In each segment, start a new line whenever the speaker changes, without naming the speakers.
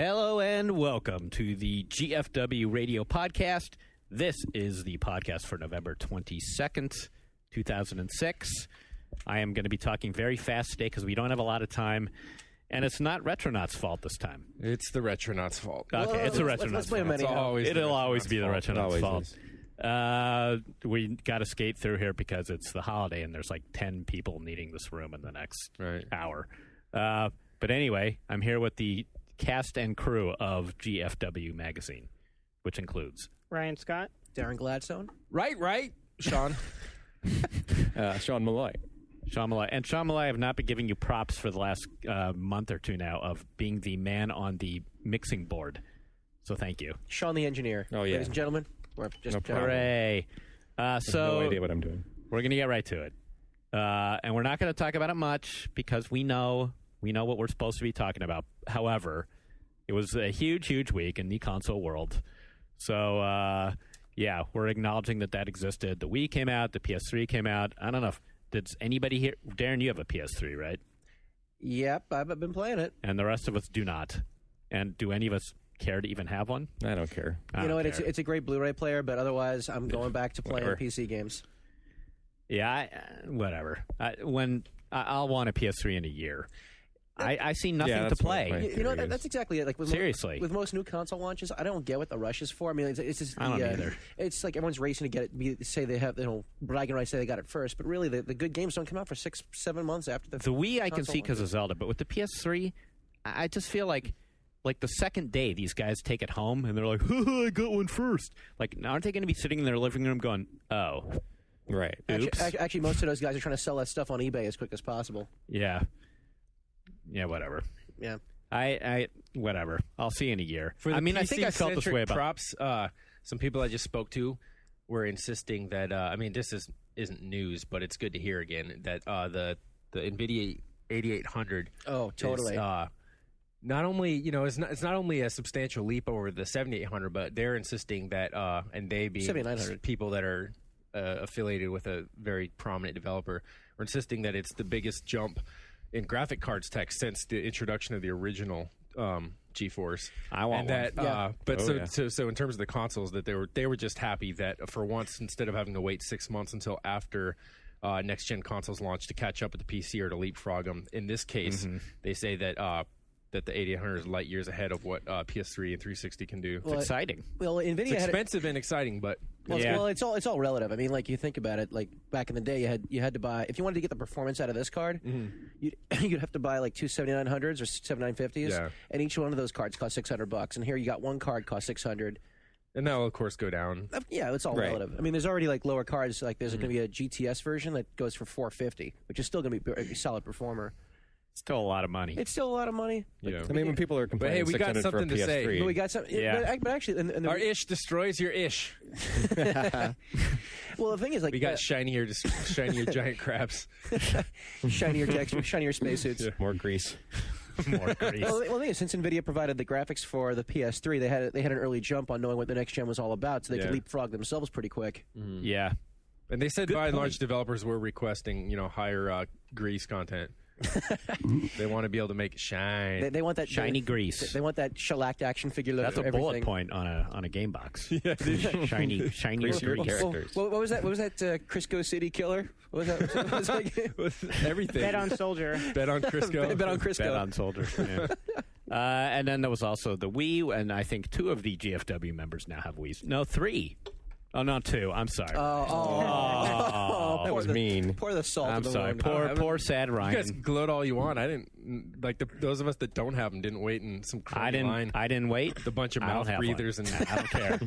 Hello and welcome to the GFW Radio podcast. This is the podcast for November 22nd, 2006. I am going to be talking very fast today because we don't have a lot of time, and it's not Retronauts' fault this time.
It's the Retronauts' fault.
Okay, it's the Retronauts' fault. It'll always be the Retronauts' fault. We got to skate through here because it's the holiday, and there's like 10 people needing this room in the next hour. But anyway, I'm here with the cast and crew of GFW Magazine, which includes
Ryan Scott,
Darren Gladstone,
Right, Sean.
Sean Malloy.
Sean Malloy. And Sean Malloy, I have not been giving you props for the last month or two now of being the man on the mixing board. So thank you.
Sean the engineer.
Oh, yeah.
Ladies and gentlemen, we're just
Hooray.
No idea what I'm doing.
We're going to get right to it. And we're not going to talk about it much because we know what we're supposed to be talking about. However, it was a huge, huge week in the console world. So, yeah, we're acknowledging that existed. The Wii came out. The PS3 came out. I don't know if did anybody here. Darren, you have a PS3, right?
Yep, I've been playing it.
And the rest of us do not. And do any of us care to even have one?
I don't care.
You know what? It's a great Blu-ray player, but otherwise, I'm going back to playing PC games.
Yeah, whatever. I'll want a PS3 in a year. I see nothing to play.
You know, that's exactly it. Like
Seriously.
with most new console launches, I don't get what the rush is for. I mean, it's just
I don't either.
It's like everyone's racing to get it. Say they have, bragging rights, say they got it first, but really, the good games don't come out for 6-7 months after the.
The Wii I can see because of Zelda, but with the PS3, I just feel like the second day these guys take it home and they're like, I got one first. Like, aren't they going to be sitting in their living room going, oh,
right?
Oops.
Actually, most of those guys are trying to sell that stuff on eBay as quick as possible.
Yeah, whatever.
Yeah.
I whatever. I'll see in a year.
I
think I felt this way about
props. Some people I just spoke to were insisting that this isn't news, but it's good to hear again that the NVIDIA 8800
totally.
is, not only it's not only a substantial leap over the 7800, but they're insisting that and they being
7900
people that are affiliated with a very prominent developer are insisting that it's the biggest jump in graphic cards tech since the introduction of the original GeForce.
I want
one. So in terms of the consoles, that they were just happy that for once, instead of having to wait 6 months until after next gen consoles launch to catch up with the PC or to leapfrog them, in this case, they say that that the 8800 is light years ahead of what PS3 and 360 can do.
It's exciting.
Well, NVIDIA
it's expensive and exciting, but
it's all relative. I mean, like you think about it, like back in the day, you had to buy, if you wanted to get the performance out of this card, you'd have to buy like two 7900s or 7950s, and each one of those cards cost $600. And here you got one card cost $600.
And that will, of course, go down.
Yeah, it's all relative. I mean, there's already like lower cards. Like there's going to be a GTS version that goes for $450, which is still going to be a solid performer.
Still a lot of money.
It's still a lot of money.
Yeah. I mean, when people are complaining,
we got something to say.
But we got some. Yeah. But actually,
our ish destroys your ish.
Well, the thing is, like,
we got shinier giant crabs,
shinier texture, shinier spacesuits,
more grease.
More grease.
Well, the thing is, since NVIDIA provided the graphics for the PS3, they had an early jump on knowing what the next gen was all about, so they could leapfrog themselves pretty quick.
Yeah.
And they said by and large, developers were requesting higher grease content. They want to be able to make it shine.
They want that
shiny grease.
They want that shellacked action figure look.
That's a bullet point on a game box. Yeah, shiny
characters.
What was that? What was that? Crisco City Killer. What was that? What was that?
Everything.
Bet on Soldier.
Bet on Crisco.
Bet on Crisco.
Bet on Soldier. Yeah. And then there was also the Wii, and I think 2 of the GFW members now have Wiis. No, 3. Oh, not 2. I'm sorry.
That was mean.
Pour the salt.
I'm sorry. Poor sad Ryan.
You guys gloat all you want. I didn't those of us that don't have them didn't wait in some crummy line.
I didn't wait.
The bunch of mouth breathers and
I don't care.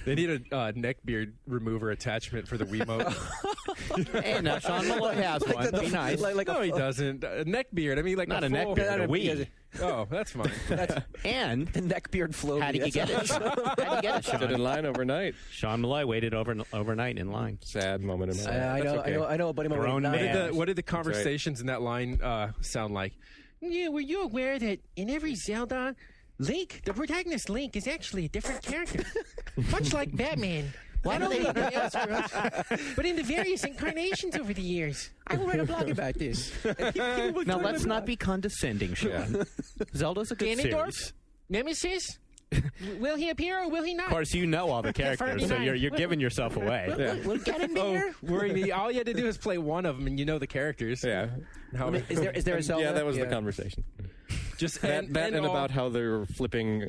They need a neck beard remover attachment for the Wiimote.
Hey, now Sean Malloy has one. Be nice.
No, he doesn't. A neck beard. I mean, like
not a neck beard. A Wii.
Oh, that's fine.
And
the neck beard flow.
How did you get it? How did you get it, Sean?
Stood in line overnight.
Sean Malloy waited overnight in line.
Sad moment in my life.
I know, buddy.
What did the conversations in that line sound like?
Yeah, were you aware that in every Zelda, Link, the protagonist Link, is actually a different character? Much like Batman. Not only in the Elseworlds, but in the various incarnations over the years.
I will write a blog about this.
Now, let's not be condescending, Sean. Zelda's a good series.
Nemesis? Will he appear or will he not?
Of course, you know all the characters, so you're giving yourself away.
Yeah.
We'll get him there.
All you had to do is play one of them, and you know the characters.
Yeah.
I mean, is there a Zelda?
Yeah, that was the conversation.
Just
that and about how they were flipping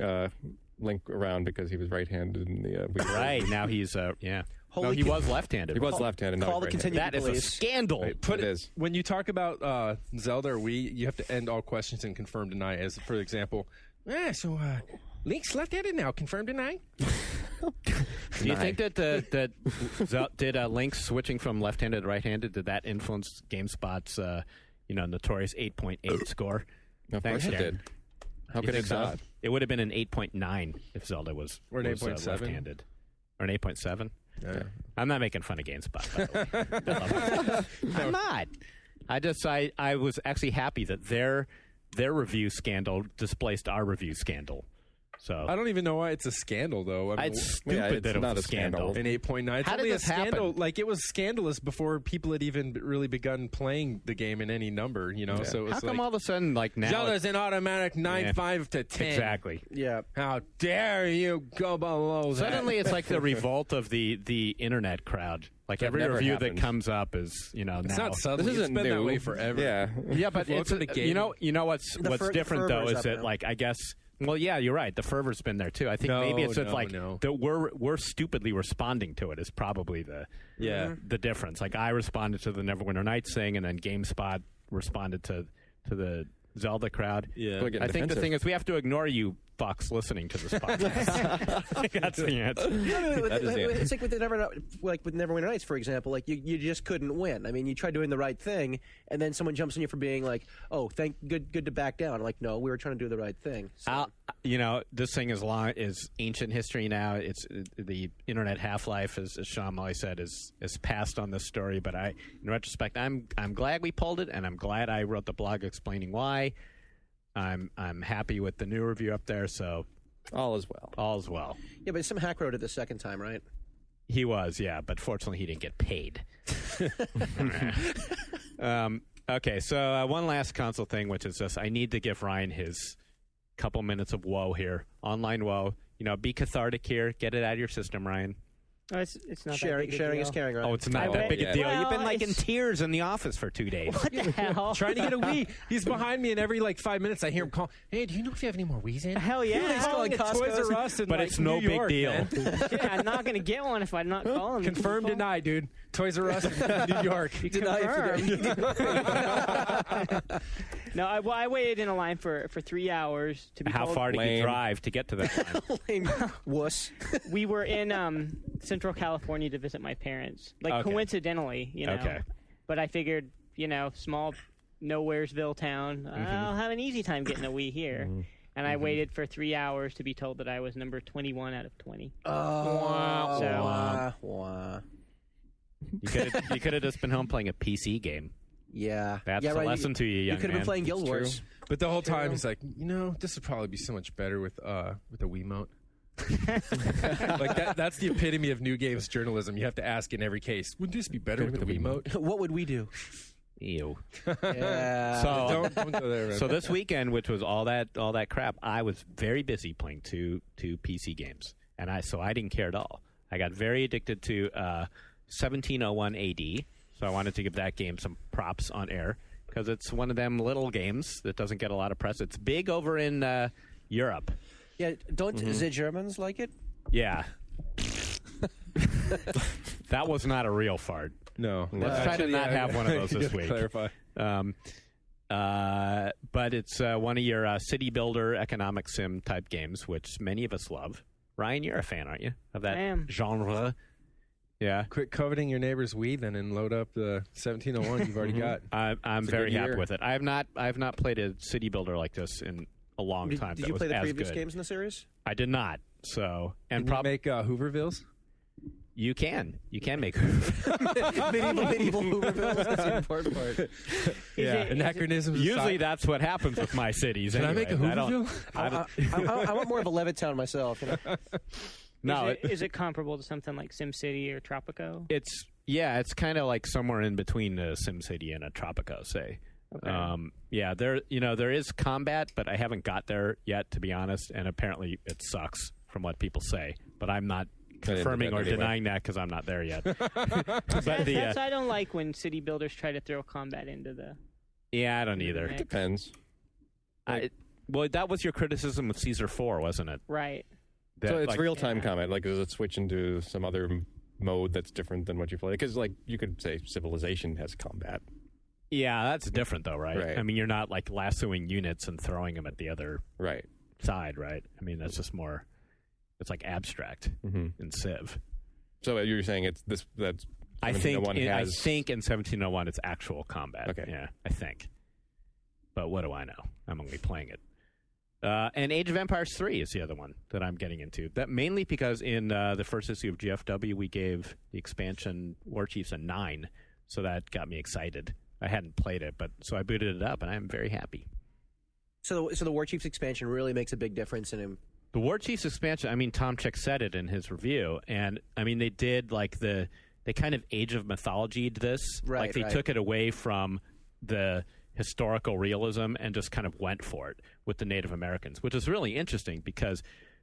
Link around because he was right-handed in the Wii.
Right, now he's, yeah. No, he was left-handed.
He was left-handed.
Call the
right-handed.
That is a scandal.
Right, it is.
When you talk about Zelda or Wii, you have to end all questions in confirm deny. As for example, Link's left-handed now. Confirm deny.
Do you think that did Link switching from left-handed to right-handed, did that influence GameSpot's notorious 8.8 score?
Of
Thanks,
course it
Darren.
did. How could it not?
It would have been an 8.9 if Zelda was
or an 8.7
left-handed, or an 8.7.
Yeah.
I'm not making fun of GameSpot, by the way. I'm not. I was actually happy that their review scandal displaced our review scandal. So
I don't even know why it's a scandal, though. I mean,
it's stupid that it was a scandal.
An 8.9. It's
How
only
did
a
this
scandal.
happen?
Like, it was scandalous before people had even really begun playing the game in any number, you know?
Yeah.
So it was
How come all of a sudden, like now...
Zelda's an automatic 9.5 to 10.
Exactly.
Yeah.
How dare you go below that?
Suddenly, it's like the revolt of the internet crowd. Like
That
every
never
review
happened.
that comes up is,
It's
now.
not suddenly.
This
It's
isn't
been that
new.
way forever.
Yeah.
Yeah, but it's
Welcome to gaming.
you know what's different though
fervor's
is
up
that
now.
like I guess. Well, yeah, you're right. The fervor's been there too. I think maybe it's just that we're stupidly responding to it is probably the difference. Like I responded to the Neverwinter Nights thing, and then GameSpot responded to the Zelda crowd.
Yeah.
People are getting
I think the
defensive.
thing is we have to ignore you fucks listening to this podcast. That's the answer.
That is the answer.
It's like with Neverwinter Nights, for example. Like you just couldn't win. I mean, you tried doing the right thing, and then someone jumps on you for being like, "Oh, good to back down." Like, no, we were trying to do the right thing. So.
This thing is ancient history now. It's the internet half-life, as Sean Molly said, is passed on this story. But in retrospect, I'm glad we pulled it, and I'm glad I wrote the blog explaining why. I'm happy with the new review up there, so
All is well.
all's well.
Yeah, but some hack wrote it the second time, right?
He was, yeah, but fortunately he didn't get paid. Okay, so one last console thing, which is just I need to give Ryan his couple minutes of woe here, online woe. Be cathartic here. Get it out of your system, Ryan.
Oh, it's not
Sharing is caring, right?
Oh, it's not that big a deal.
Well,
You've been like in
it's-
tears in the office for 2 days.
What the hell?
Trying to get a Wii. He's behind me, and every 5 minutes I hear him call, "Hey, do you know if you have any more Wii's in?"
Hell yeah.
He's calling
At Toys
Costco's.
R Us in,
But it's no
New
big
York,
deal.
man.
Yeah, I'm not going to get one if I'm not calling.
Confirmed denied, dude. Toys R Us in New York.
No, I waited in a line for 3 hours to be
How
told.
far did you
Lame.
drive to get to that line?
Wuss.
We were in Central California to visit my parents.
Okay.
Coincidentally,
Okay.
But I figured, small nowheresville town, I'll have an easy time getting a Wii here. And I waited for 3 hours to be told that I was number 21 out of 20.
Oh,
So-
wah.
You could have just been home playing a PC game.
Yeah.
That's
yeah,
a
right.
lesson to you, young
You could have
man.
been playing Guild Wars.
But the whole time he's like, this would probably be so much better with a Wiimote. That's the epitome of new games journalism. You have to ask in every case, would this be better with the Wiimote?
What would we do?
Ew.
Yeah.
So,
Don't go there, man.
so this weekend, which was all that crap, I was very busy playing two PC games, and I didn't care at all. I got very addicted to 1701 AD, so I wanted to give that game some props on air because it's one of them little games that doesn't get a lot of press. It's big over in Europe.
Yeah, don't the Germans like it?
Yeah. That was not a real fart.
No.
Let's try to not have one of those this week.
Clarify.
But it's one of your city builder economic sim type games, which many of us love. Ryan, you're a fan, aren't you, of that
I am.
genre? Yeah.
Quit coveting your neighbor's weed then and load up the 1701 you've already got.
I'm
It's a
very
good
happy
year.
with it. I have not played a city builder like this in a long time.
Did
that
you
was
play the
as
previous
good.
games in the series?
I did not. So and
Can you
probably
make Hoovervilles?
you can make.
medieval Hoovervilles. That's the important part.
Anachronisms.
Usually
aside.
that's what happens with my cities.
Can
anyway.
I make a Hooverville?
I want more of a Levittown myself.
No,
Is it comparable to something like SimCity or Tropico?
it's kind of like somewhere in between a SimCity and a Tropico, say. Okay. There is combat, but I haven't got there yet, to be honest. And apparently, it sucks from what people say. But I'm not confirming or denying that because I'm not there yet.
That's I don't like when city builders try to throw combat into the.
Yeah, I don't either.
It depends.
Well, that was your criticism of Caesar 4, wasn't it?
Right.
So it's real-time combat. Like, does it switch into some other mode that's different than what you play? Because, like, you could say Civilization has combat.
Yeah, that's different, though, right? I mean, you're not, like, lassoing units and throwing them at the other side, right? I mean, that's just more... It's, like, abstract in Civ. So
you're saying that's...
I think in 1701 it's actual combat.
Okay.
Yeah, I think. But what do I know? I'm only playing it. And Age of Empires 3 is the other one that I'm getting into. That mainly because in the first issue of GFW, we gave the expansion War Chiefs a 9, so that got me excited. I hadn't played it, but so I booted it up, and I'm very happy.
So the War Chiefs expansion really makes a big difference in him.
The War Chiefs expansion, I mean, Tom Chick said it in his review, and I mean, they did like they kind of Age of Mythology-ed this.
Right,
like they took it away from the historical realism and just kind of went for it with the Native Americans, which is really interesting because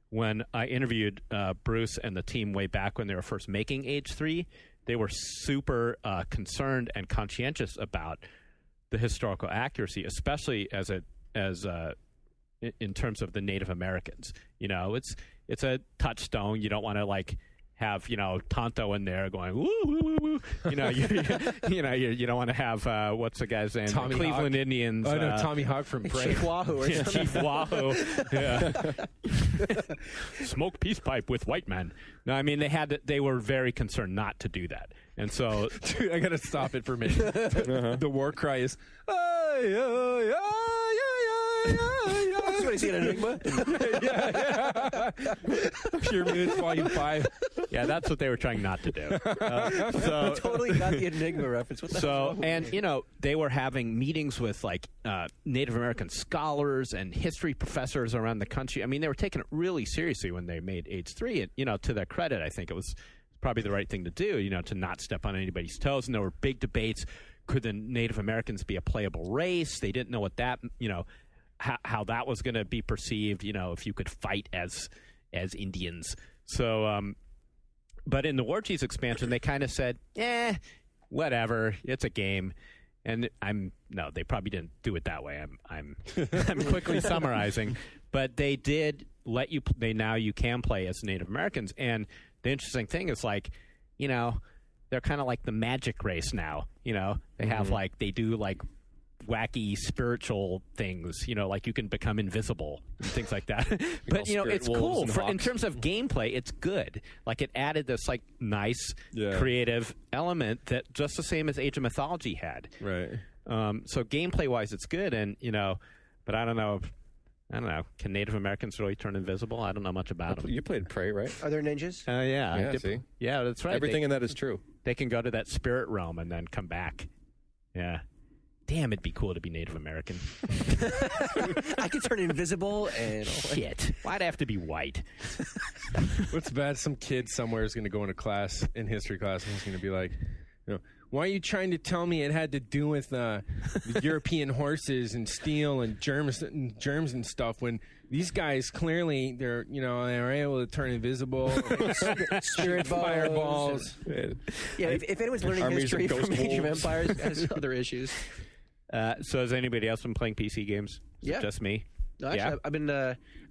when I interviewed Bruce and the team way back when they were first making Age 3, they were super concerned and conscientious about the historical accuracy, especially in terms of the Native Americans. You know, it's a touchstone. You don't want to like have Tonto in there going woo woo woo woo. You don't want to have what's the guy's name?
Tommy
Cleveland
Hawk.
Indians.
Oh no, Tommy Hawk from Prey.
Chief Wahoo or something.
Chief Wahoo. Yeah. Smoke peace pipe with white men. No, I mean they were very concerned not to do that, and so
dude, I gotta stop it for a minute. The war cry is.
That's what I see in Enigma.
yeah. Pure Minutes Volume 5.
Yeah, that's what they were trying not to do.
So totally got the Enigma reference. What the hell?
And they were having meetings with like Native American scholars and history professors around the country. I mean, they were taking it really seriously when they made Age 3. And to their credit, I think it was probably the right thing to do. To not step on anybody's toes. And there were big debates. Could the Native Americans be a playable race? They didn't know what that how that was going to be perceived, if you could fight as Indians. So, but in the War Chiefs expansion, they kind of said, whatever, it's a game. And they probably didn't do it that way. I'm quickly summarizing, but they did let you. Now you can play as Native Americans, and the interesting thing is like, they're kind of like the magic race now. They have they do like wacky spiritual things, like you can become invisible and things like that. But it's cool in terms of gameplay. It's good. Like it added this like nice creative element that just the same as Age of Mythology had.
Right.
So gameplay wise, it's good, and but I don't know. Can Native Americans really turn invisible? I don't know much about them.
You played Prey, right?
Are there ninjas?
Yeah. See?
Yeah, that's right.
Everything in that is true.
They can go to that spirit realm and then come back. Yeah. Damn, it'd be cool to be Native American.
I could turn invisible and...
Shit. Why'd I have to be white?
What's bad? Some kid somewhere is going to go into class, in history class, and he's going to be like, why are you trying to tell me it had to do with the European horses and steel and germs and stuff when these guys clearly they're able to turn invisible,
spirit
fireballs.
Yeah, if anyone's learning history from Age of Empires, it has other issues.
So has anybody else been playing PC games? Is it just me?
No, actually, I've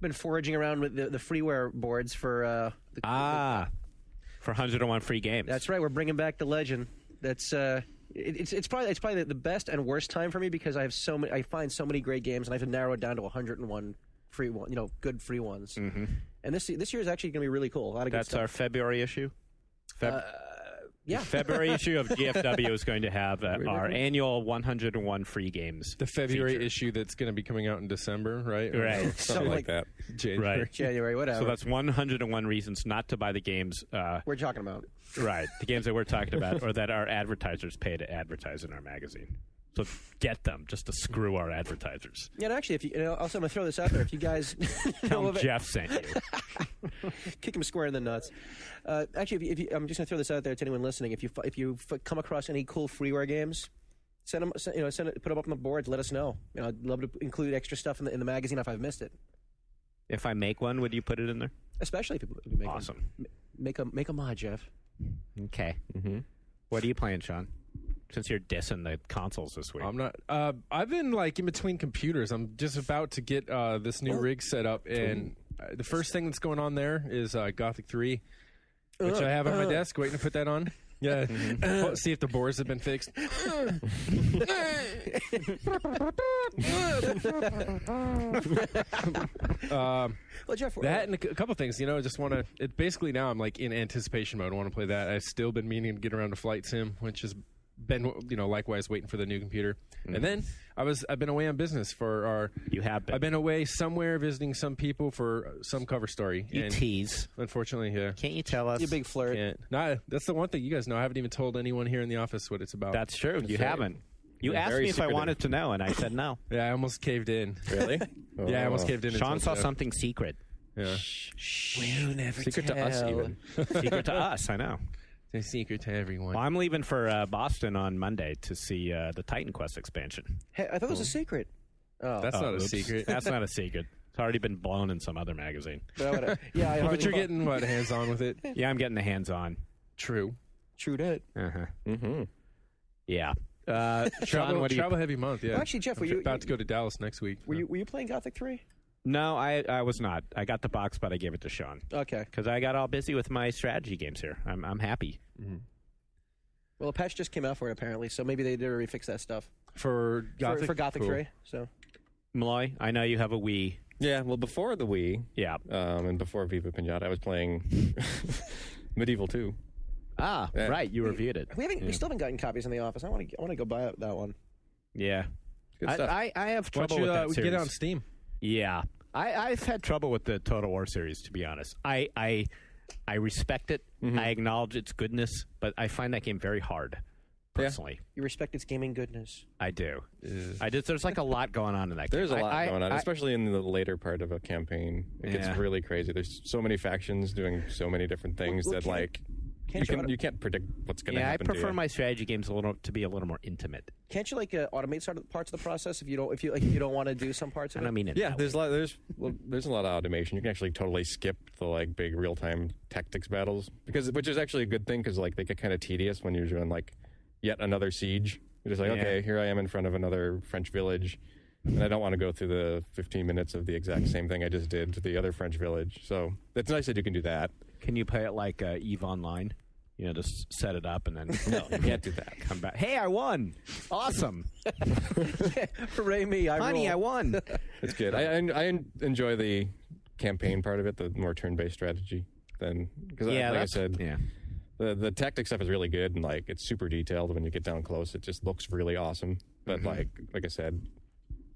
been foraging around with the freeware boards for
for 101 free games.
That's right. We're bringing back the legend. That's it's probably the best and worst time for me because I have I find so many great games and I have to narrow it down to 101 free one, good free ones. Mm-hmm. And this year is actually going to be really cool. A lot of good stuff.
That's our February issue.
Yeah.
February issue of GFW is going to have our annual 101 free games.
The February issue that's going to be coming out in December, right?
Right.
Something like that.
January.
Right.
January, whatever.
So that's 101 reasons not to buy the games.
We're talking about.
Right. The games that we're talking about or that our advertisers pay to advertise in our magazine. So get them just to screw our advertisers.
Yeah, and actually, if you also I'm going to throw this out there. If you guys
tell them Jeff sent you.
Kick him square in the nuts. Actually, if you, I'm just going to throw this out there to anyone listening. If you come across any cool freeware games, Send them, put them up on the boards. Let us know. I'd love to include extra stuff in the magazine if I've missed it.
If I make one, would you put it in there?
Especially if you make
awesome.
Make a mod, Jeff.
Okay. Mm-hmm. What are you playing, Sean? Since you're dissing the consoles this week.
I'm not. I've been in between computers. I'm just about to get this new rig set up, and the first thing that's going on there is Gothic 3, which I have on my desk, waiting to put that on. Yeah, see if the boards have been fixed.
Well, Jeff,
that and a couple things. Just want to. It basically now I'm in anticipation mode. I want to play that. I've still been meaning to get around to Flight Sim, which has been likewise waiting for the new computer. And then I've been away on business for our.
You have been.
I've been away somewhere visiting some people for some cover story.
You tease.
Unfortunately, yeah.
Can't you tell us?
You big flirt.
Nah, that's the one thing you guys know. I haven't even told anyone here in the office what it's about.
That's true. You haven't. You asked me if I wanted to know, and I said no.
Yeah, I almost caved in.
Really?
Yeah, I almost caved in.
Sean saw something secret.
Yeah.
Shh. We'll never
Secret
tell.
to us, even.
Secret to us, I know.
It's a secret to everyone.
Well, I'm leaving for Boston on Monday to see the Titan Quest expansion.
Hey, I thought it was a secret. Oh,
That's not a secret.
That's not a secret. It's already been blown in some other magazine.
But
you're getting hands-on with it?
Yeah, I'm getting the hands-on.
True
that.
Uh-huh.
Mm-hmm.
Yeah. Sean, what do you...
Travel heavy month, yeah.
Well, actually, Jeff,
I'm about to go to Dallas next week.
Were you playing Gothic 3?
No, I was not. I got the box, but I gave it to Sean.
Okay.
Because I got all busy with my strategy games here. I'm happy.
Mm-hmm.
Well, a patch just came out for it, apparently, so maybe they did already fix that stuff.
For Gothic?
For Gothic 3, so...
Malloy, I know you have a Wii.
Yeah, well, before the Wii, and before Viva Pinata, I was playing Medieval 2.
Ah, right, you reviewed it.
We still haven't gotten copies in the office. I want to go buy that one.
Yeah.
Good stuff.
I have trouble
with
that series.
Get it on Steam.
Yeah. I've had trouble with the Total War series, to be honest. I respect it. Mm-hmm. I acknowledge its goodness, but I find that game very hard, personally.
Yeah. You respect its gaming goodness.
I do. There's a lot going on in that game.
There's a lot going on, especially in the later part of a campaign. It gets really crazy. There's so many factions doing so many different things you can't predict what's going to happen.
Yeah, I prefer my strategy games to be a little more intimate.
Can't you automate parts of the process if you don't want to do some parts of it?
I don't mean it.
Yeah, there's a lot of automation. You can actually totally skip the big real time tactics battles which is actually a good thing because they get kind of tedious when you're doing yet another siege. You're just okay, here I am in front of another French village, and I don't want to go through the 15 minutes of the exact same thing I just did to the other French village. So it's nice that you can do that.
Can you play it like EVE Online? Just set it up and then...
No, you can't do that.
Come back. Hey, I won! Awesome!
Hooray me,
Honey, I won!
It's good. I enjoy the campaign part of it, the more turn-based strategy. Because I said, the tactic stuff is really good, and it's super detailed when you get down close. It just looks really awesome. But like I said,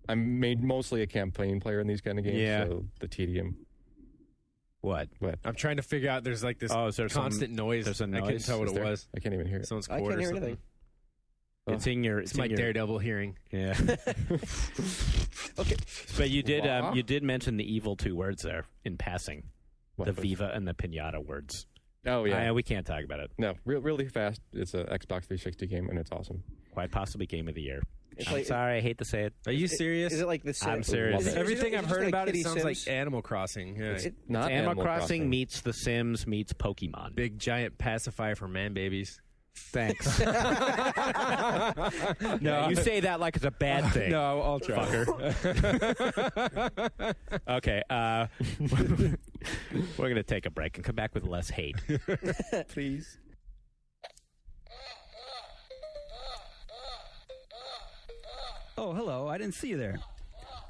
I'm mostly a campaign player in these kind of games, so the tedium...
What?
I'm trying to figure out. There's this constant noise.
There's a noise.
I couldn't tell what it was.
I can't even hear it.
Someone's
I can't hear anything.
It's in your.
It's my Daredevil hearing.
Yeah.
Okay.
But you did mention the evil two words there in passing, the Viva and the Pinata words.
Oh yeah.
We can't talk about it.
No, really fast. It's an Xbox 360 game and it's awesome.
Quite possibly game of the year. I'm sorry, I hate to say it.
Are you serious?
Is it like the Sims?
I'm serious.
Everything I've heard about it sounds like Animal Crossing. Yeah.
It's not
Animal Crossing meets The Sims meets Pokemon.
Big giant pacifier for man babies.
Thanks. No, you say that like it's a bad thing.
No, I'll try.
Fucker. Okay, we're going to take a break and come back with less hate.
Please.
Oh, hello. I didn't see you there.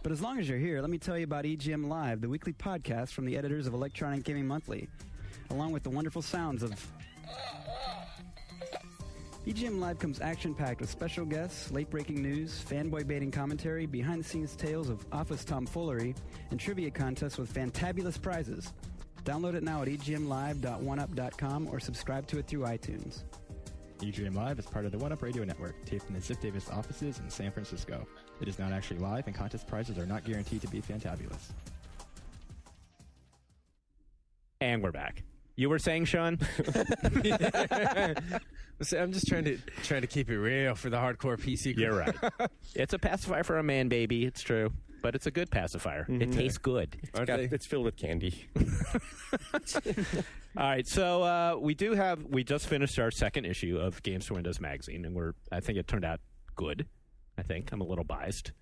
But as long as you're here, let me tell you about EGM Live, the weekly podcast from the editors of Electronic Gaming Monthly, along with the wonderful sounds of... EGM Live comes action-packed with special guests, late-breaking news, fanboy-baiting commentary, behind-the-scenes tales of office tomfoolery, and trivia contests with fantabulous prizes. Download it now at egmlive.oneup.com or subscribe to it through iTunes.
EGM Live is part of the 1UP Radio Network, taped in the Ziff Davis offices in San Francisco. It is not actually live, and contest prizes are not guaranteed to be fantabulous.
And we're back. You were saying, Sean?
I'm just trying to keep it real for the hardcore PC group.
You're right. It's a pacifier for a man, baby. It's true. But it's a good pacifier. It tastes good.
It's filled with candy.
All right, so we just finished our second issue of Games for Windows magazine, and I think it turned out good. I think I'm a little biased,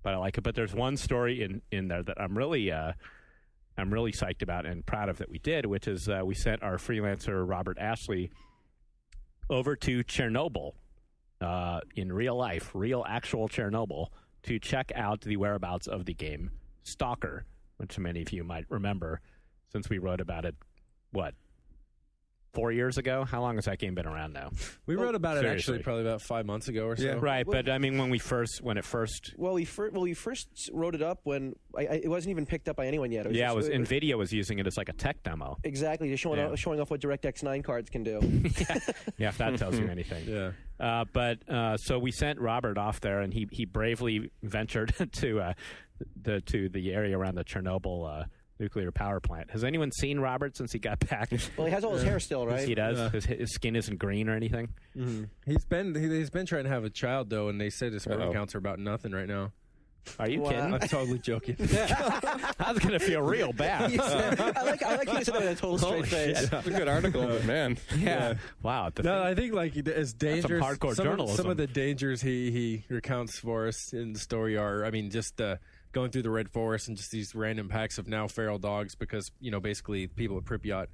but I like it. But there's one story in there that I'm really psyched about and proud of that we did, which is we sent our freelancer Robert Ashley over to Chernobyl in real life, real actual Chernobyl, to check out the whereabouts of the game Stalker, which many of you might remember since we wrote about it, 4 years ago? How long has that game been around now?
We wrote about it actually probably about 5 months ago or so.
Yeah. Right, but I mean when it first...
Well, we first wrote it up when it wasn't even picked up by anyone yet.
NVIDIA was using it as like a tech demo.
Exactly, just showing off what DirectX 9 cards can do.
Yeah, if that tells you anything.
Yeah.
So we sent Robert off there, and he bravely ventured to the area around the Chernobyl nuclear power plant. Has anyone seen Robert since he got back?
Well, he has all his hair still, right?
He does. His skin isn't green or anything.
Mm-hmm. He's been trying to have a child though, and they said his sperm counts are about nothing right now.
Are you kidding?
I'm totally joking.
I was gonna feel real bad.
I like you to say that in a total straight face.
It's a good article, but man.
Yeah. Wow.
I think like as dangerous.
Some hardcore journalism.
Some of the dangers he recounts for us in the story are, I mean, just going through the Red Forest and just these random packs of now feral dogs because, basically people at Pripyat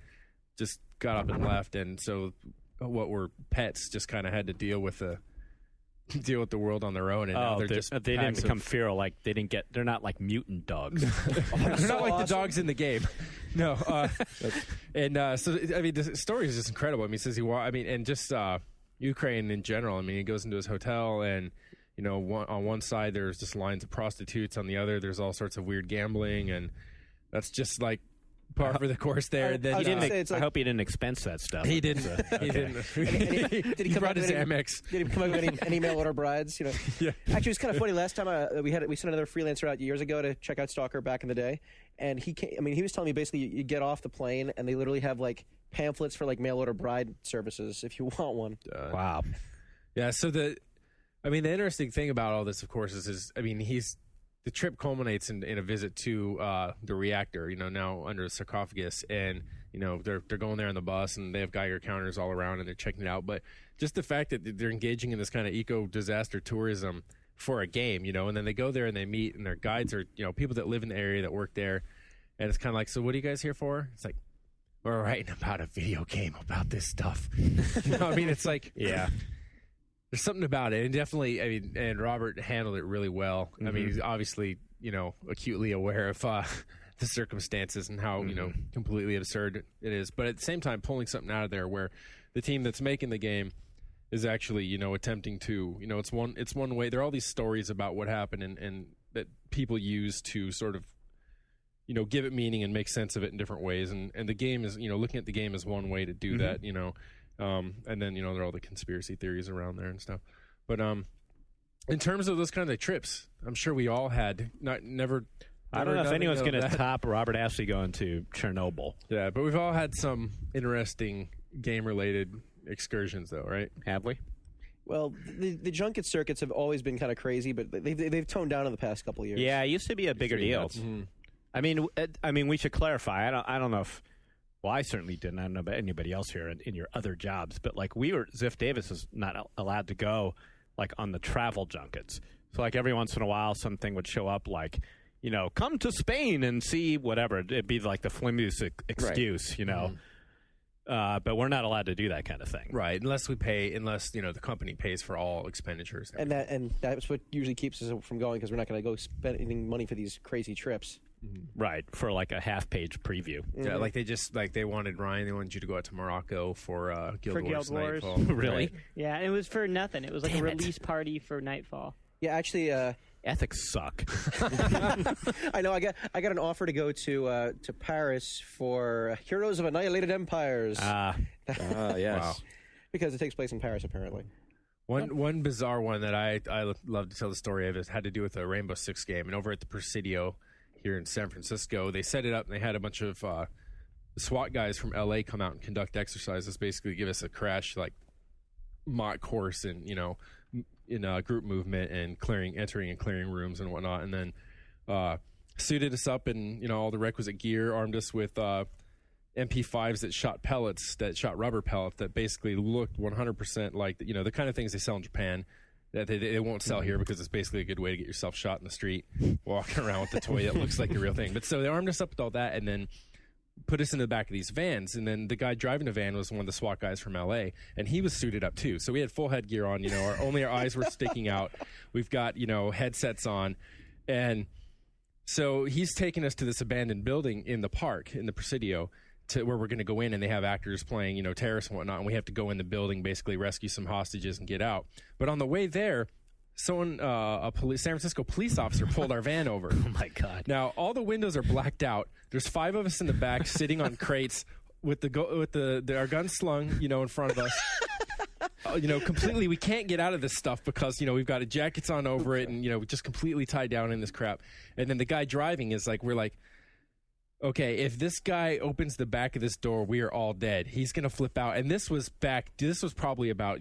just got up and left. And so what were pets just kind of had to deal with the world on their own. And now they
didn't become feral. Like they're not like mutant dogs.
They're not like the dogs in the game. No. So, I mean, the story is just incredible. I mean, and just Ukraine in general. I mean, he goes into his hotel and, on one side there's just lines of prostitutes, on the other there's all sorts of weird gambling, and that's just like par for the course there.
I hope he didn't expense that stuff.
He didn't. He didn't. Did he brought his Amex?
Did he come up with any mail order brides?
Yeah.
Actually, it was kind of funny. Last time we sent another freelancer out years ago to check out Stalker back in the day, and he was telling me basically you get off the plane and they literally have like pamphlets for like mail order bride services if you want one.
Wow.
Yeah. So the interesting thing about all this, of course, is the trip culminates in a visit to the reactor, now under the sarcophagus, and they're going there on the bus, and they have Geiger counters all around, and they're checking it out. But just the fact that they're engaging in this kind of eco disaster tourism for a game, and then they go there and they meet, and their guides are people that live in the area that work there, and it's kind of like, so what are you guys here for? It's like, we're writing about a video game about this stuff. It's like, yeah. There's something about it, and definitely, and Robert handled it really well. Mm-hmm. He's obviously, acutely aware of the circumstances and how, completely absurd it is. But at the same time, pulling something out of there where the team that's making the game is actually, attempting to, it's one way. There are all these stories about what happened and that people use to sort of, give it meaning and make sense of it in different ways. And the game is, looking at the game is one way to do that, and then, there are all the conspiracy theories around there and stuff. But in terms of those kind of trips, I'm sure we all had never.
I don't know if anyone's going to top Robert Ashley going to Chernobyl.
Yeah, but we've all had some interesting game-related excursions, though, right?
Have we?
Well, the junket circuits have always been kind of crazy, but they've toned down in the past couple of years.
Yeah, it used to be a bigger deal. Mm-hmm. We should clarify. I don't know if. Well, I certainly didn't. I don't know about anybody else here in your other jobs, but like Ziff Davis is not allowed to go like on the travel junkets. So like every once in a while, something would show up like, come to Spain and see whatever. It'd be like the flimsiest excuse,
right.
But we're not allowed to do that kind of thing,
right? Unless the company pays for all expenditures,
and that's what usually keeps us from going because we're not going to go spending money for these crazy trips.
Mm-hmm. Right, for like a half-page preview.
Mm-hmm. Yeah, like they wanted you to go out to Morocco for Guild Wars Nightfall.
Really?
Right?
Yeah, it was for nothing. It was like a release party for Nightfall.
Yeah, actually,
ethics suck.
I know. I got an offer to go to Paris for Heroes of Annihilated Empires.
Yes.
Wow.
Because it takes place in Paris, apparently.
One bizarre one that I love to tell the story of had to do with a Rainbow Six game, and over at the Presidio here in San Francisco, they set it up and they had a bunch of SWAT guys from LA come out and conduct exercises, basically give us a crash like mock course in group movement and entering and clearing rooms and whatnot, and then suited us up in all the requisite gear, armed us with MP5s that shot rubber pellets that basically looked 100% like the kind of things they sell in Japan that they won't sell here because it's basically a good way to get yourself shot in the street walking around with a toy that looks like the real thing. But so they armed us up with all that and then put us in the back of these vans, and then the guy driving the van was one of the SWAT guys from LA, and he was suited up too. So we had full headgear on, only our eyes were sticking out. We've got headsets on, and so he's taking us to this abandoned building in the park in the Presidio, to where we're going to go in, and they have actors playing terrorists and whatnot, and we have to go in the building, basically rescue some hostages and get out. But on the way there, someone, San Francisco police officer pulled our van over.
Oh my God!
Now all the windows are blacked out. There's 5 of us in the back sitting on crates with our guns slung, in front of us. Completely, we can't get out of this stuff because we've got jackets on over it, and just completely tied down in this crap. And then the guy driving is like, we're like, okay, if this guy opens the back of this door, we are all dead. He's gonna flip out. And this was probably about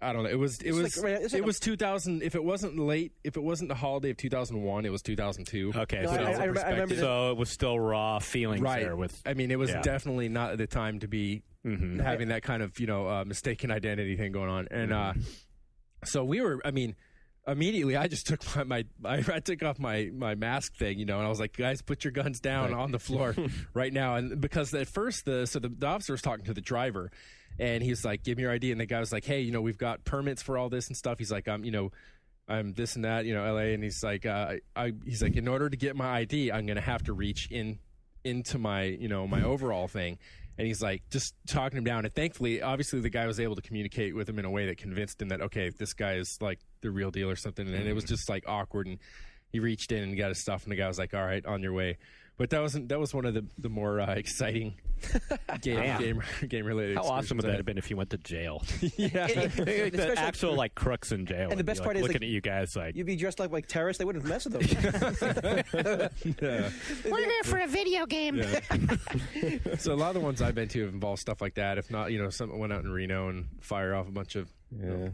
I don't know. It was 2000. If it wasn't the holiday of 2001, it was 2002.
Okay,
no, I remember.
So it was still raw feelings there.
It was definitely not the time to be having that kind of mistaken identity thing going on. And so we were. Immediately, I just took I took off my mask thing, and I was like, guys, put your guns down on the floor right now. And because at first the officer was talking to the driver. And he's like, give me your ID. And the guy was like, hey, we've got permits for all this and stuff. He's like, I'm this and that, LA. And he's like, in order to get my ID, I'm going to have to reach into my, my overall thing. And he's like, just talking him down. And thankfully, obviously, the guy was able to communicate with him in a way that convinced him that, okay, this guy is like the real deal or something. And it was just like awkward. And he reached in and got his stuff. And the guy was like, all right, on your way. But that was one of the more exciting game related.
How awesome would that have been if you went to jail?
Yeah,
the actual like crooks in jail.
And the best part is
looking at you guys like
you'd be dressed like terrorists. They wouldn't mess with them.
We're here for a video game.
Yeah. So a lot of the ones I've been to have involved stuff like that. If not, someone went out in Reno and fire off a bunch of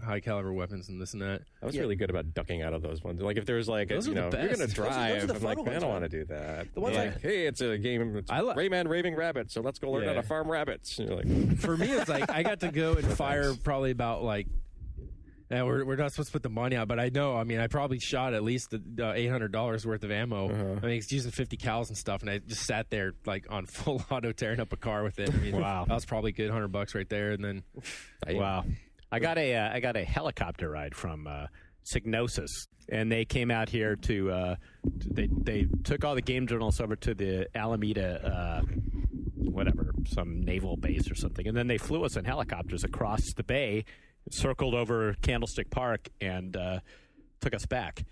high caliber weapons and this and that.
I was really good about ducking out of those ones. Like if there was like, you're going to drive, I'm like, man, I don't want to do that. The ones like, hey, it's a game. It's Rayman Raving Rabbit, so let's go learn how to farm rabbits. And you're like,
for me, it's like I got to go and fire probably about like. And we're not supposed to put the money out, but I know. I probably shot at least $800 worth of ammo. He's using 50 cals and stuff, and I just sat there like on full auto tearing up a car with it.
Wow,
that was probably a good $100 right there. And then,
wow, I got a helicopter ride from Signosis, and they came out here to they took all the game journalists over to the Alameda some naval base or something, and then they flew us in helicopters across the bay, circled over Candlestick Park, and took us back.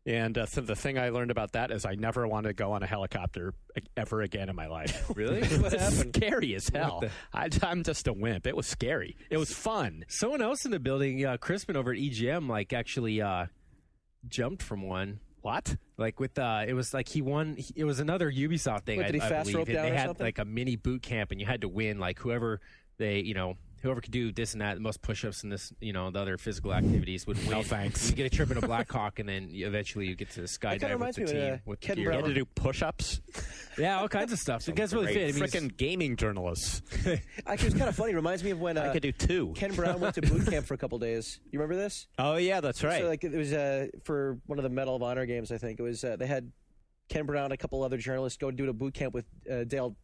And so the thing I learned about that is I never want to go on a helicopter ever again in my life.
Really?
What happened?
Scary as hell. I'm just a wimp. It was scary. It was fun.
Someone else in the building, Crispin over at EGM, actually jumped from one.
What?
Like with it was like he won. It was another Ubisoft thing.
Did he fast rope down
they
or
had
something?
like a mini boot camp, and you had to win. Like whoever could do this and that, the most push-ups and this, the other physical activities would win.
No thanks.
You get a trip in a Black Hawk, and then eventually you get to skydive with the team. With
Ken
the
You
gear.
had to do push-ups.
Yeah, all kinds of stuff. So it gets really fit.
Freaking gaming journalists.
Actually, it's kind of funny. It reminds me of when
I could do 2.
Ken Brown went to boot camp for a couple days. You remember this?
Oh yeah, that's right.
So it was for one of the Medal of Honor games. I think it was. They had Ken Brown and a couple other journalists go do a boot camp with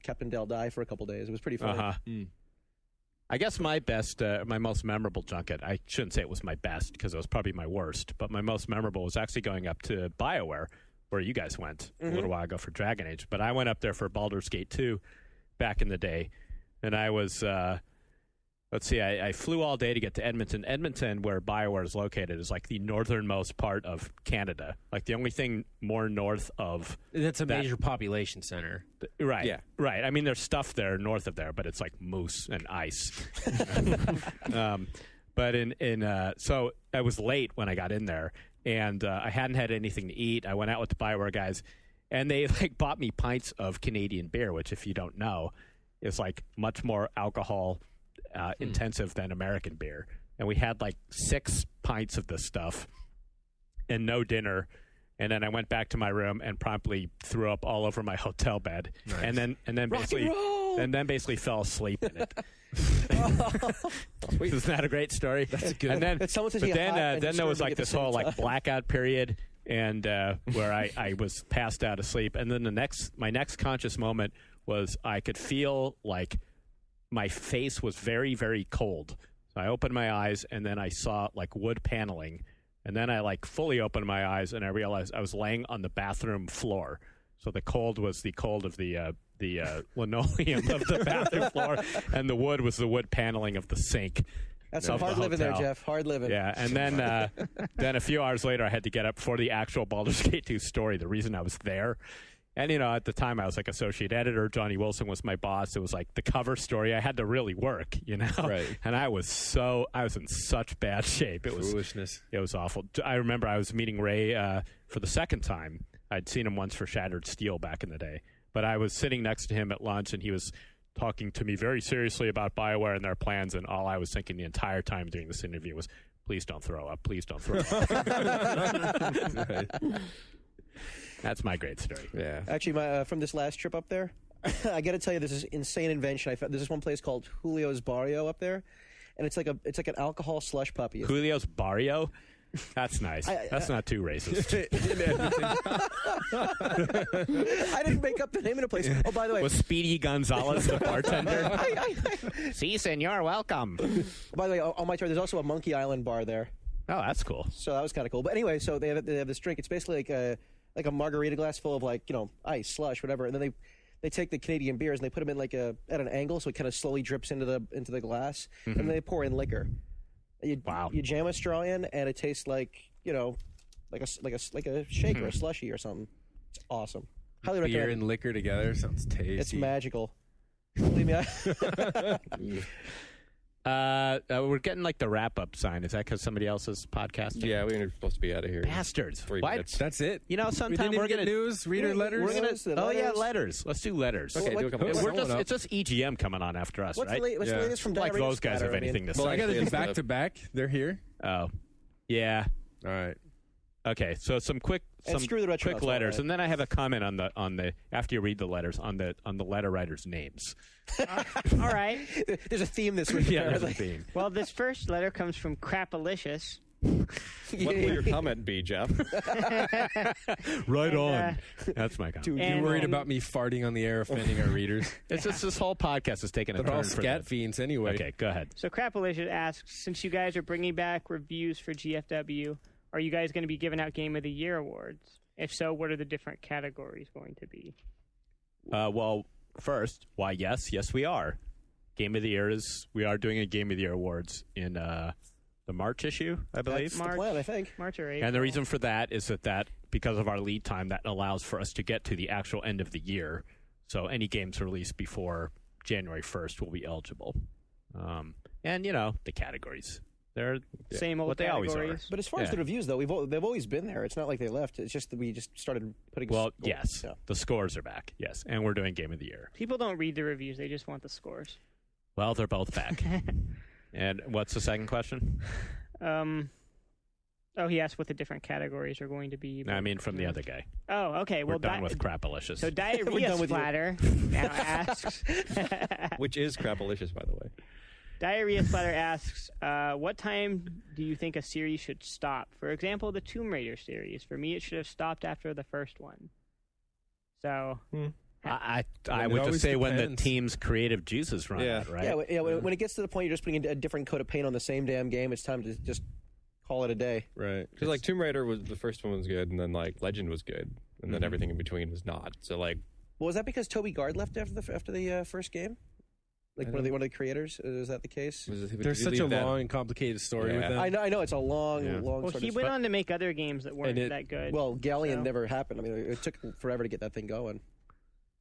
Captain Dale Dye for a couple days. It was pretty funny.
I guess my most memorable junket, I shouldn't say it was my best because it was probably my worst, but my most memorable was actually going up to BioWare, where you guys went a little while ago for Dragon Age. But I went up there for Baldur's Gate 2 back in the day, and I was, I flew all day to get to Edmonton. Edmonton, where BioWare is located, is like the northernmost part of Canada. Like the only thing more north of...
That's a major population center.
Right.
Yeah.
Right. I mean, there's stuff there north of there, but it's like moose and ice. But so I was late when I got in there, and I hadn't had anything to eat. I went out with the BioWare guys, And they like bought me pints of Canadian beer, which, if you don't know, is like much more alcohol intensive than American beer. And we had like 6 pints of this stuff and no dinner. And then I went back to my room and promptly threw up all over my hotel bed. Nice. and then basically fell asleep in it. Isn't that a great story?
That's good.
And then there was like this whole like blackout period, and where I was passed out asleep. And then my next conscious moment was I could feel like my face was very, very cold. So I opened my eyes, and then I saw like wood paneling. And then I like fully opened my eyes, and I realized I was laying on the bathroom floor. So the cold was the cold of the linoleum of the bathroom floor, and the wood was the wood paneling of the sink.
That's hard living there, Jeff. Hard living.
Yeah, and then a few hours later, I had to get up for the actual Baldur's Gate 2 story. The reason I was there. And, at the time I was like associate editor. Johnny Wilson was my boss. It was like the cover story. I had to really work,
Right.
And I was in such bad shape. It was
foolishness.
It was awful. I remember I was meeting Ray for the second time. I'd seen him once for Shattered Steel back in the day. But I was sitting next to him at lunch, and he was talking to me very seriously about BioWare and their plans. And all I was thinking the entire time during this interview was, please don't throw up. Please don't throw up.
Right.
That's my great story.
Yeah.
Actually, from this last trip up there, I got to tell you, this is insane invention. There's this one place called Julio's Barrio up there, and it's like an alcohol slush puppy.
Julio's Barrio? That's nice. That's not too racist.
I didn't make up the name of the place. Oh, by the way,
was Speedy Gonzalez the bartender? Si, senor, welcome.
By the way, on my tour, there's also a Monkey Island bar there.
Oh, that's cool.
So that was kind of cool. But anyway, so they have this drink. It's basically like a margarita glass full of ice, slush, whatever, and then they take the Canadian beers and they put them in at an angle, so it kind of slowly drips into the glass, and then they pour in liquor. You jam a straw in, and it tastes like a shake or a slushy or something. It's awesome. Highly recommend.
Beer and liquor together sounds tasty.
It's magical. Believe me.
We're getting like the wrap-up sign. Is that because somebody else's podcast?
Yeah, we were supposed to be out of here.
Bastards.
3
What?
minutes.
That's it.
Sometime
we're
going to
news, reader letters.
Letters. Let's do letters.
Okay, do a couple.
It's just EGM coming on after us,
What's
right?
the latest from
like
Diarrhea
those guys
Splatter,
have anything to say.
Well, I got to do back to back. They're here.
Oh, yeah.
All right.
Okay, so some quick
screw the retro
quick
notes,
letters,
right.
and then I have a comment on the after you read the letters on the letter writers' names.
All right.
There's a theme this week.
Yeah, there's a theme.
Well, this first letter comes from Crapalicious.
What will your comment be, Jeff?
Right on. That's my comment.
Dude, you're worried about me farting on the air, offending our readers?
It's just this whole podcast is taking a
They're
turn
all
for
scat fiends anyway.
Okay, go ahead.
So Crapalicious asks, since you guys are bringing back reviews for GFW, are you guys going to be giving out Game of the Year awards? If so, what are the different categories going to be?
Well, first, why, yes, we are. Game of the Year we are doing a Game of the Year awards in the March issue, I believe.
That's the plan, I think.
March or April.
And the reason for that is that because of our lead time, that allows for us to get to the actual end of the year. So any games released before January 1st will be eligible. And, the categories. They're
same old
what they always are.
But as far as the reviews, though, they've always been there. It's not like they left. It's just that we just started putting.
Yes, the scores are back. Yes, and we're doing Game of the Year.
People don't read the reviews; they just want the scores.
Well, they're both back. And what's the second question?
He asked what the different categories are going to be.
No, I mean from the other guy.
Oh, okay.
We're done with Crapalicious.
So Diarrhea Splatter now asks,
which is Crapalicious, by the way.
Diarrhea Splatter asks, what time do you think a series should stop? For example, the Tomb Raider series. For me, it should have stopped after the first one. So...
I would just say when the team's creative juices run out, right?
Yeah, when it gets to the point you're just putting a different coat of paint on the same damn game, it's time to just call it a day.
Right. Because like Tomb Raider the first one was good, and then like Legend was good, and then everything in between was not. So like,
well, was that because Toby Gard left after the first game? Like one of the creators? Is that the case?
There's such a long and complicated story with them.
I know it's a long.
Well, he went on to make other games that weren't that good.
Well, Galleon never happened. I mean, it took forever to get that thing going.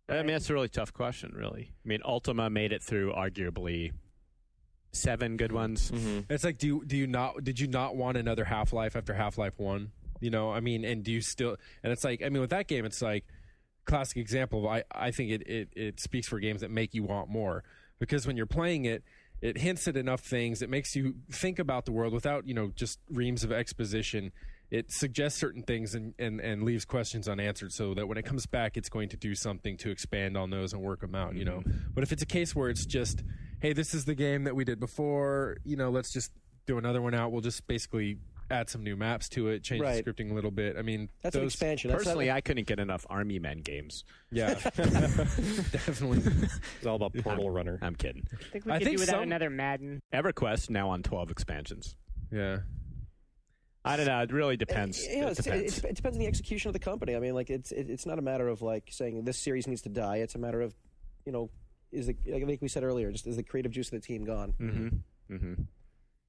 I mean, that's a really tough question, really. I mean, Ultima made it through arguably 7 good ones.
Mm-hmm. It's like, did you not want another Half-Life after Half-Life 1? I mean, and do you still? And it's like, I mean, with that game, it's like, classic example of I think it speaks for games that make you want more, because when you're playing it, it hints at enough things. It makes you think about the world without, just reams of exposition. It suggests certain things and leaves questions unanswered, so that when it comes back, it's going to do something to expand on those and work them out, But if it's a case where it's just, hey, this is the game that we did before, let's just do another one out. We'll just basically add some new maps to it, change the scripting a little bit. I mean,
that's an expansion.
Personally, I couldn't get enough Army Men games.
Yeah, definitely.
It's all about Portal Runner.
I'm kidding.
I think we could do without another Madden.
EverQuest now on 12 expansions.
Yeah.
I don't know. It really depends.
It depends on the execution of the company. I mean, like it's not a matter of like saying this series needs to die. It's a matter of, like we said earlier, just is the creative juice of the team gone?
Mm-hmm. Mm-hmm.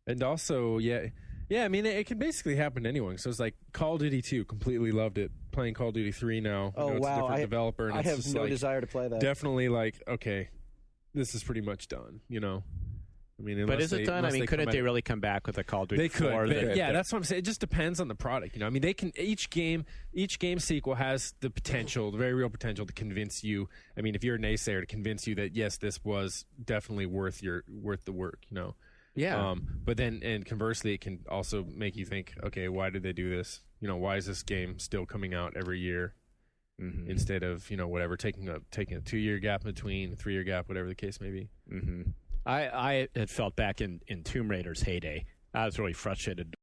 And also, yeah. I mean, it can basically happen to anyone. So it's like Call of Duty 2, completely loved it. Playing Call of Duty 3 now.
Oh,
it's
wow.
a different developer. And
I have no desire to play that.
Definitely like, okay, this is pretty much done, I mean,
but is it done? I mean, couldn't they really come back with a Call of Duty?
They could. That's what I'm saying. It just depends on the product. I mean, they can. Each game sequel has the potential, the very real potential, to convince you. I mean, if you're a naysayer, to convince you that yes, this was definitely worth the work.
Yeah.
But then, and conversely, it can also make you think, okay, why did they do this? Why is this game still coming out every year instead of whatever, taking a 2-year gap between, a 3-year gap, whatever the case may be.
Mm-hmm. I had felt back in Tomb Raider's heyday. I was really frustrated